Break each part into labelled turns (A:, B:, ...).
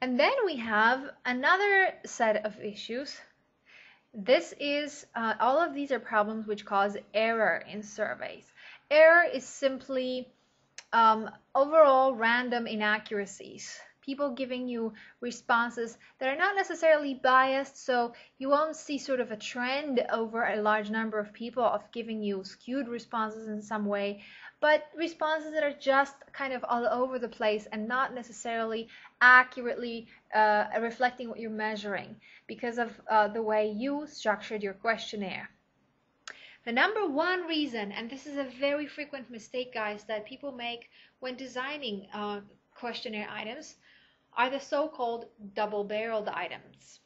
A: And then we have another set of issues. This is all of these are problems which cause error in surveys. Error is simply overall random inaccuracies. People giving you responses that are not necessarily biased, so you won't see sort of a trend over a large number of people of giving you skewed responses in some way, but responses that are just kind of all over the place and not necessarily accurately reflecting what you're measuring because of the way you structured your questionnaire. The number one reason, and this is a very frequent mistake, guys, that people make when designing questionnaire items, are the so-called double-barreled items.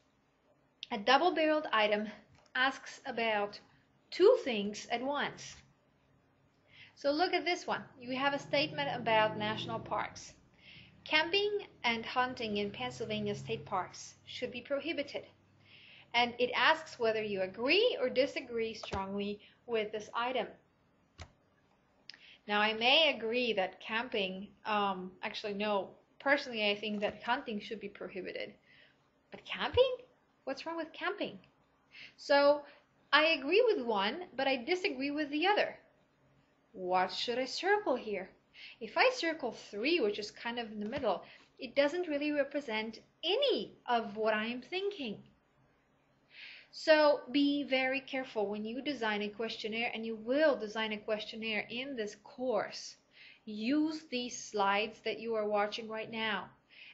A: A double-barreled item asks about two things at once. So look at this one. You have a statement about national parks. Camping and hunting in Pennsylvania state parks should be prohibited. And it asks whether you agree or disagree strongly with this item. Now, I may agree that camping, actually no, personally I think that hunting should be prohibited. But camping? What's wrong with camping? So I agree with one, but I disagree with the other. What should I circle here? If I circle 3, which is kind of in the middle, it doesn't really represent any of what I'm thinking. So be very careful when you design a questionnaire, and you will design a questionnaire in this course. Use these slides that you are watching right now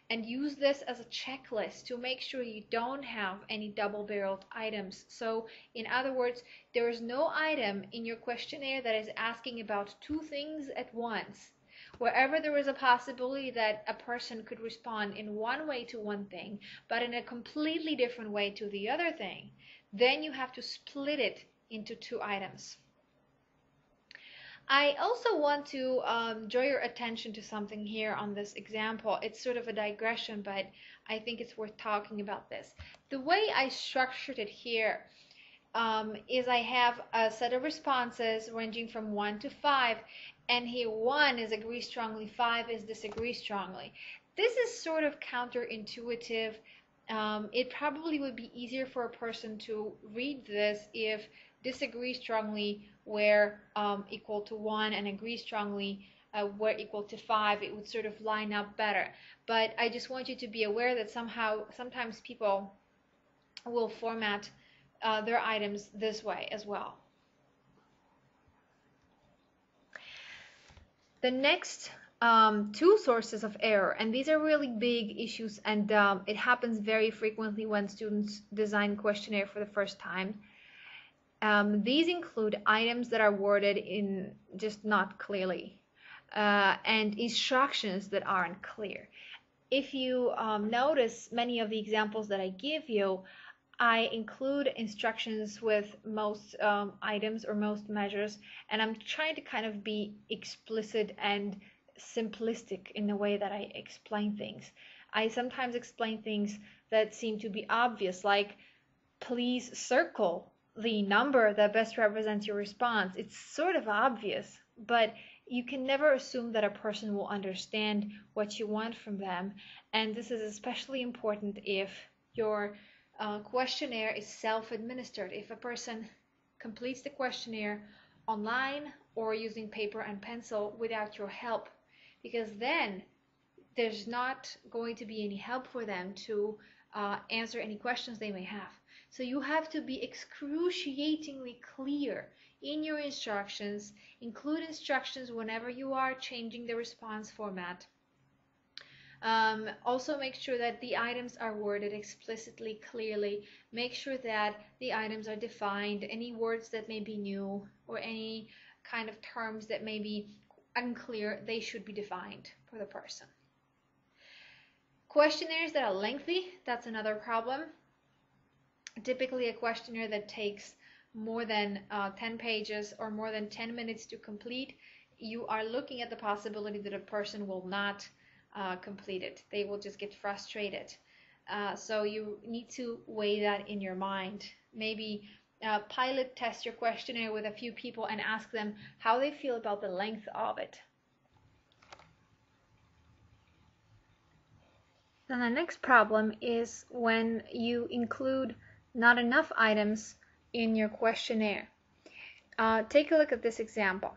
A: and use this as a checklist to make sure you don't have any double-barreled items. So in other words, there is no item in your questionnaire that is asking about two things at once. Wherever there is a possibility that a person could respond in one way to one thing, but in a completely different way to the other thing, then you have to split it into two items. I also want to draw your attention to something here on this example. It's sort of a digression, but I think it's worth talking about this. The way I structured it here is I have a set of responses ranging from 1 to 5, and here 1 is agree strongly, 5 is disagree strongly. This is sort of counterintuitive. It probably would be easier for a person to read this if disagree strongly were equal to 1 and agree strongly were equal to 5. It would sort of line up better. But I just want you to be aware that sometimes people will format their items this way as well. The next two sources of error, and these are really big issues, and it happens very frequently when students design questionnaire for the first time. These include items that are worded in just not clearly and instructions that aren't clear. If you notice many of the examples that I give you, I include instructions with most items or most measures, and I'm trying to kind of be explicit and simplistic in the way that I explain things. I sometimes explain things that seem to be obvious, like please circle the number that best represents your response. It's sort of obvious, but you can never assume that a person will understand what you want from them, and this is especially important if your questionnaire is self-administered. If a person completes the questionnaire online or using paper and pencil without your help, because then there's not going to be any help for them to answer any questions they may have. So you have to be excruciatingly clear in your instructions. Include instructions whenever you are changing the response format. Also make sure that the items are worded explicitly, clearly. Make sure that the items are defined. Any words that may be new or any kind of terms that may be unclear, they should be defined for the person. Questionnaires that are lengthy, that's another problem. Typically a questionnaire that takes more than 10 pages or more than 10 minutes to complete, you are looking at the possibility that a person will not complete it. They will just get frustrated. So you need to weigh that in your mind. Maybe pilot test your questionnaire with a few people and ask them how they feel about the length of it. Then the next problem is when you include not enough items in your questionnaire. Take a look at this example.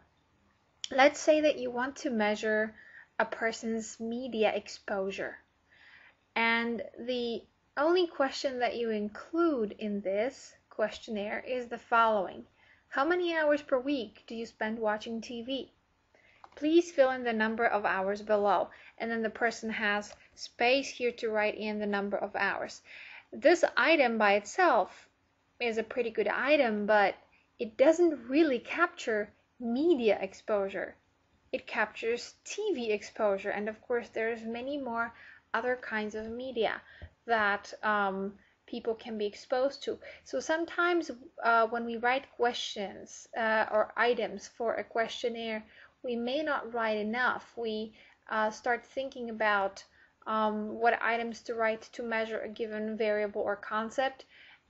A: Let's say that you want to measure a person's media exposure, and the only question that you include in this questionnaire is the following. How many hours per week do you spend watching TV? Please fill in the number of hours below, and then the person has space here to write in the number of hours. This item by itself is a pretty good item, but it doesn't really capture media exposure. It captures TV exposure, and of course there's many more other kinds of media that people can be exposed to. So sometimes when we write questions or items for a questionnaire, we may not write enough. We start thinking about what items to write to measure a given variable or concept,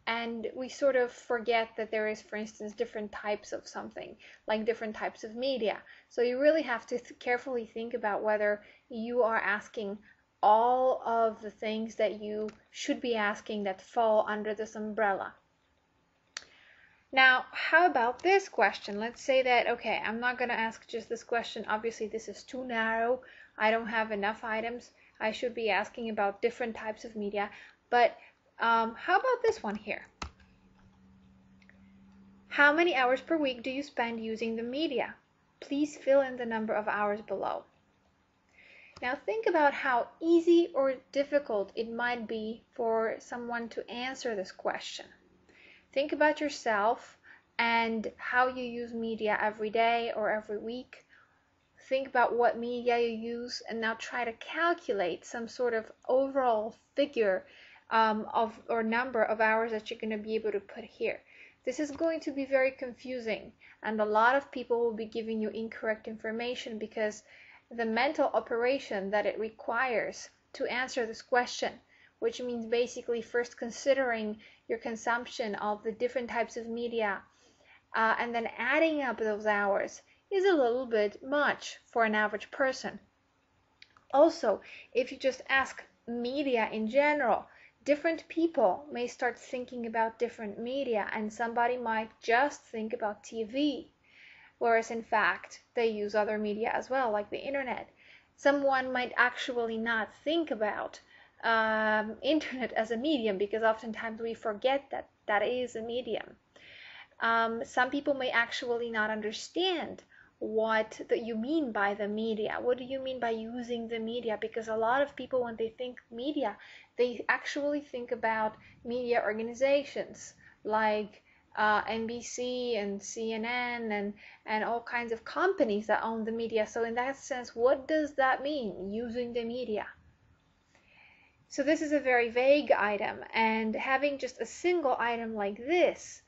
A: and we sort of forget that there is, for instance, different types of something, like different types of media. So you really have to carefully think about whether you are asking all of the things that you should be asking that fall under this umbrella. Now, how about this question? Let's say that, okay, I'm not going to ask just this question. Obviously, this is too narrow. I don't have enough items. I should be asking about different types of media. But how about this one here? How many hours per week do you spend using the media? Please fill in the number of hours below. Now think about how easy or difficult it might be for someone to answer this question. Think about yourself and how you use media every day or every week. Think about what media you use, and now try to calculate some sort of overall figure or number of hours that you're going to be able to put here. This is going to be very confusing, and a lot of people will be giving you incorrect information because the mental operation that it requires to answer this question, which means basically first considering your consumption of the different types of media and then adding up those hours, is a little bit much for an average person. Also, if you just ask media in general, different people may start thinking about different media, and somebody might just think about TV, whereas in fact they use other media as well, like the internet. Someone might actually not think about internet as a medium, because oftentimes we forget that that is a medium. Some people may actually not understand what you mean by the media. What do you mean by using the media? Because a lot of people, when they think media, they actually think about media organizations like NBC and CNN and all kinds of companies that own the media. So in that sense, what does that mean, using the media? So this is a very vague item, and having just a single item like this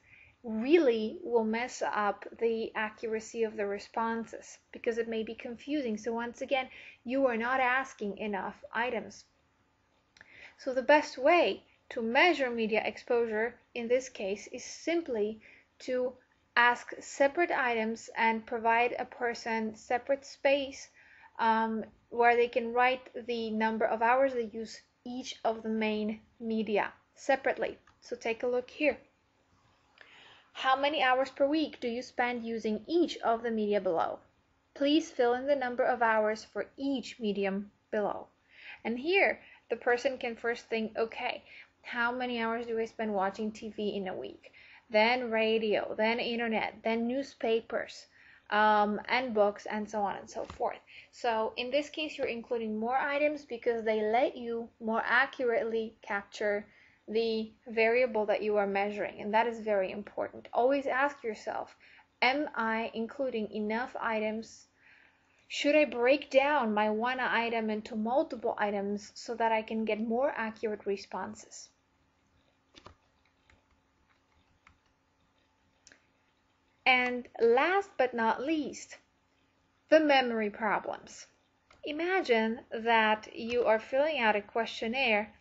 A: really will mess up the accuracy of the responses because it may be confusing. So once again, you are not asking enough items. So the best way to measure media exposure in this case is simply to ask separate items and provide a person separate space where they can write the number of hours they use each of the main media separately. So take a look here. How many hours per week do you spend using each of the media below? Please fill in the number of hours for each medium below. And here, the person can first think, okay, how many hours do I spend watching TV in a week? Then radio, then internet, then newspapers, and books, and so on and so forth. So in this case, you're including more items because they let you more accurately capture the variable that you are measuring, and that is very important. Always ask yourself, am I including enough items? Should I break down my one item into multiple items so that I can get more accurate responses? And last but not least, the memory problems. Imagine that you are filling out a questionnaire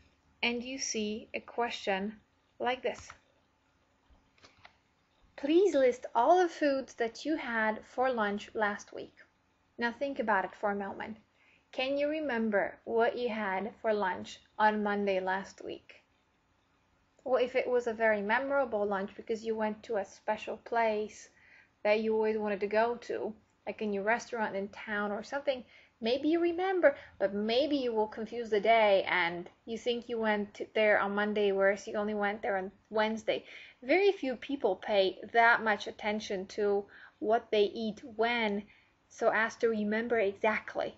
A: and you see a question like this. Please list all the foods that you had for lunch last week. Now think about it for a moment. Can you remember what you had for lunch on Monday last week? Or if it was a very memorable lunch because you went to a special place that you always wanted to go to, like a new restaurant in town or something, maybe you remember, but maybe you will confuse the day and you think you went there on Monday, whereas you only went there on Wednesday. Very few people pay that much attention to what they eat when, so as to remember exactly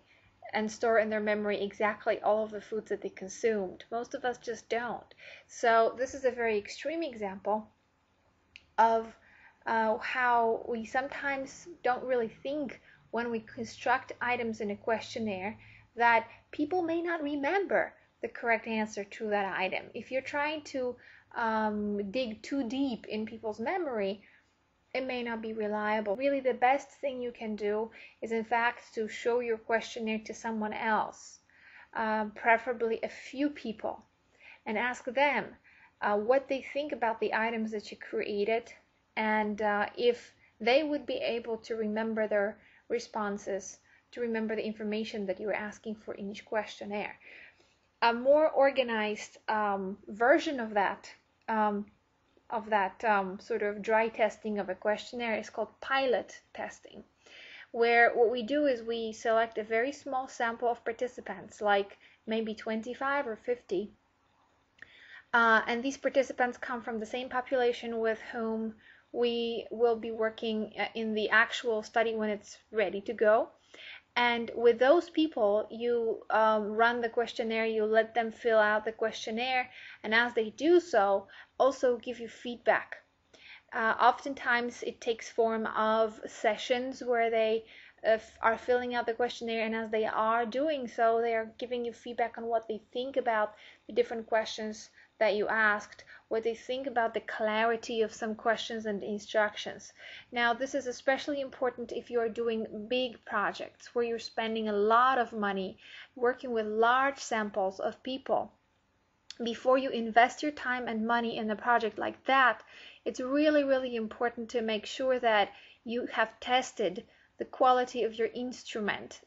A: and store in their memory exactly all of the foods that they consumed. Most of us just don't. So this is a very extreme example of how we sometimes don't really think when we construct items in a questionnaire that people may not remember the correct answer to that item. If you're trying to dig too deep in people's memory, it may not be reliable. Really, the best thing you can do is, in fact, to show your questionnaire to someone else, preferably a few people, and ask them what they think about the items that you created, and if they would be able to remember their responses, to remember the information that you were asking for in each questionnaire. A more organized version of that sort of dry testing of a questionnaire is called pilot testing, where what we do is we select a very small sample of participants, like maybe 25 or 50, and these participants come from the same population with whom we will be working in the actual study when it's ready to go. And with those people, you run the questionnaire, you let them fill out the questionnaire, and as they do so, also give you feedback. Oftentimes it takes form of sessions where they are filling out the questionnaire, and as they are doing so, they are giving you feedback on what they think about the different questions that you asked, what they think about the clarity of some questions and instructions. Now, this is especially important if you are doing big projects where you're spending a lot of money, working with large samples of people. Before you invest your time and money in a project like that, it's really, really important to make sure that you have tested the quality of your instrument.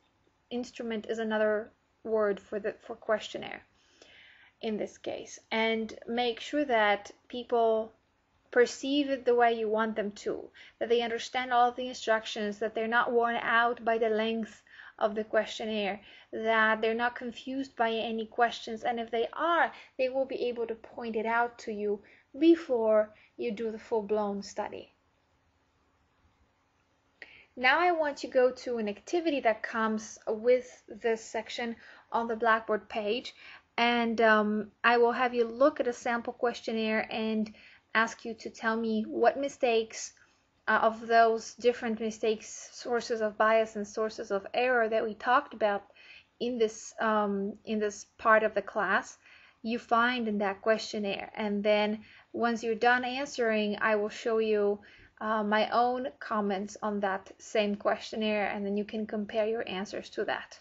A: Instrument is another word for questionnaire in this case, and make sure that people perceive it the way you want them to, that they understand all of the instructions, that they're not worn out by the length of the questionnaire, that they're not confused by any questions, and if they are, they will be able to point it out to you before you do the full-blown study. Now I want to go to an activity that comes with this section on the Blackboard page, and I will have you look at a sample questionnaire and ask you to tell me what mistakes of those different mistakes, sources of bias and sources of error that we talked about in this part of the class, you find in that questionnaire. And then once you're done answering, I will show you my own comments on that same questionnaire, and then you can compare your answers to that.